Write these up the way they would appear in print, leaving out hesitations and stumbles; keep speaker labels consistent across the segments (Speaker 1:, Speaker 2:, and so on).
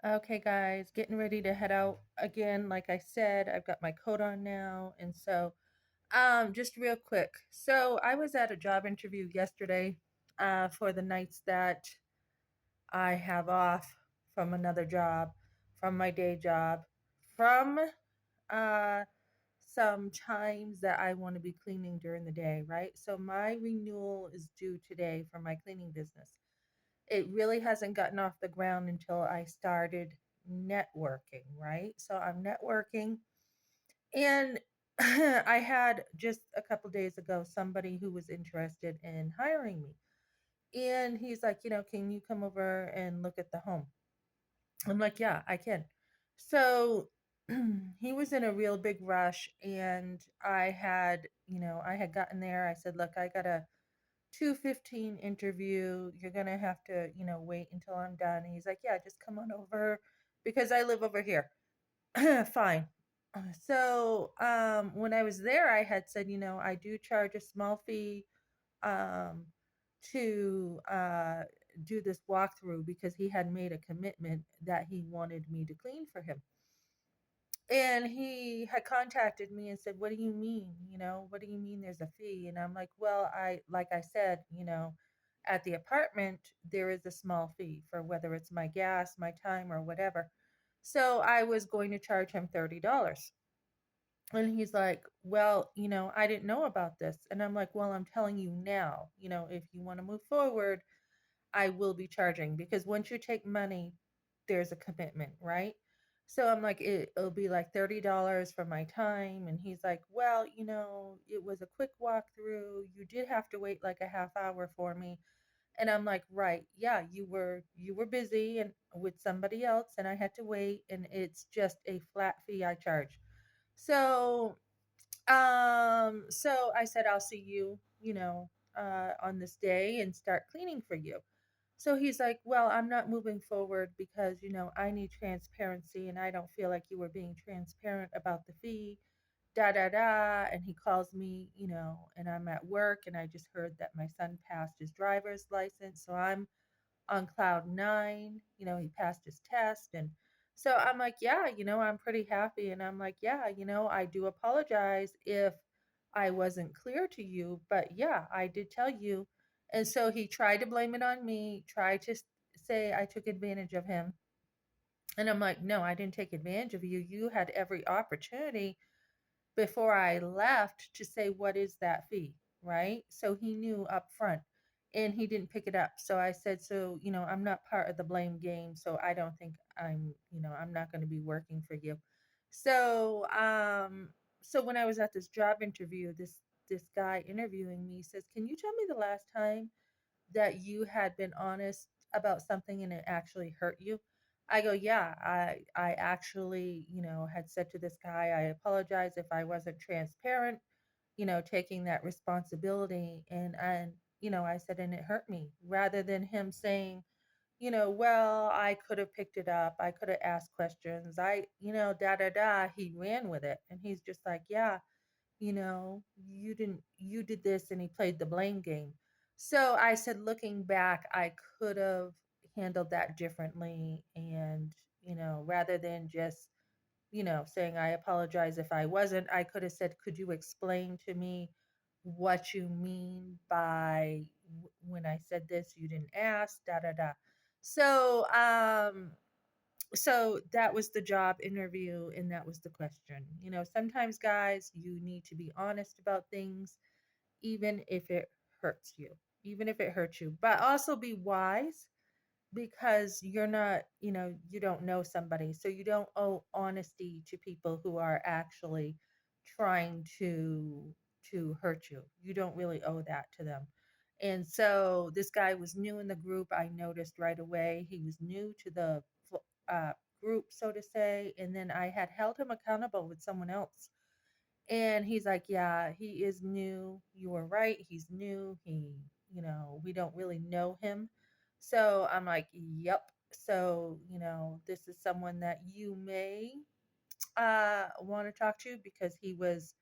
Speaker 1: Okay, guys, getting ready to head out again. Like I said, I've got my coat on now. Just real quick. So, I was at a job interview yesterday for the nights that I have off from another job, from my day job, from uh, some times that I want to be cleaning during the day, right? So, my renewal is due today for my cleaning business. It really hasn't gotten off the ground until I started networking, right? So I'm networking and I had just a couple days ago somebody who was interested in hiring me. And he's like, can you come over and look at the home? I'm like, yeah, I can. So he was in a real big rush and I had gotten there. I said, look, I got a 2:15 interview. You're gonna have to, wait until I'm done. And he's like, yeah, just come on over because I live over here. Fine. So when I was there, I had said, I do charge a small fee um, to do this walkthrough because he had made a commitment that he wanted me to clean for him. And he had contacted me and said, "What do you mean? What do you mean there's a fee?" And I'm like, "Well, like I said, at the apartment, there is a small fee for whether it's my gas, my time, or whatever." So I was going to charge him $30. And he's like, "Well, I didn't know about this." And I'm like, "Well, I'm telling you now, if you want to move forward, I will be charging because once you take money, there's a commitment, right?" So I'm like, it'll be like $30 for my time. And he's like, "Well, it was a quick walkthrough. You did have to wait like a half hour for me." And I'm like, right, yeah, you were busy and with somebody else and I had to wait and it's just a flat fee I charge. So so I said I'll see you, on this day and start cleaning for you. So he's like, "Well, I'm not moving forward because, I need transparency and I don't feel like you were being transparent about the fee, da da da." And he calls me, and I'm at work and I just heard that my son passed his driver's license. So I'm on cloud nine. He passed his test. And so I'm like, "Yeah, I'm pretty happy." And I'm like, "Yeah, I do apologize if I wasn't clear to you, but yeah, I did tell you." And so he tried to blame it on me, tried to say I took advantage of him. And I'm like, "No, I didn't take advantage of you. You had every opportunity before I left to say, "What is that fee?" Right? So he knew up front and he didn't pick it up. So I said, "So, I'm not part of the blame game. So I don't think I'm not going to be working for you." So, so when I was at this job interview, this guy interviewing me says, "Can you tell me the last time that you had been honest about something and it actually hurt you?" I go, "Yeah, I actually, had said to this guy, I apologize if I wasn't transparent, taking that responsibility." And I said, "And it hurt me," rather than him saying, "Well, I could have picked it up. I could have asked questions. Da da da." He ran with it. And he's just like, "Yeah, you did this." And he played the blame game. So I said, looking back, I could have handled that differently. And, rather than just, saying, "I apologize if I wasn't," I could have said, "Could you explain to me what you mean by when I said this, you didn't ask, da da da." So, so that was the job interview and that was the question. Sometimes, guys, you need to be honest about things, even if it hurts you, even if it hurts you, but also be wise because you're not, you don't know somebody. So you don't owe honesty to people who are actually trying to hurt you. You don't really owe that to them. And so this guy was new in the group. I noticed right away he was new to the uh, group, so to say. And then I had held him accountable with someone else. And he's like, "Yeah, he is new. You were right. He's new. We don't really know him." So I'm like, "Yep." So, this is someone that you may want to talk to because he was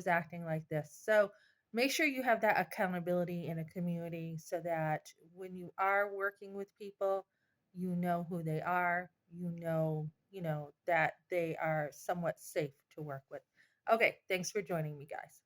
Speaker 1: acting like this. So make sure you have that accountability in a community so that when you are working with people, you know who they are, you know that they are somewhat safe to work with. Okay, thanks for joining me, guys.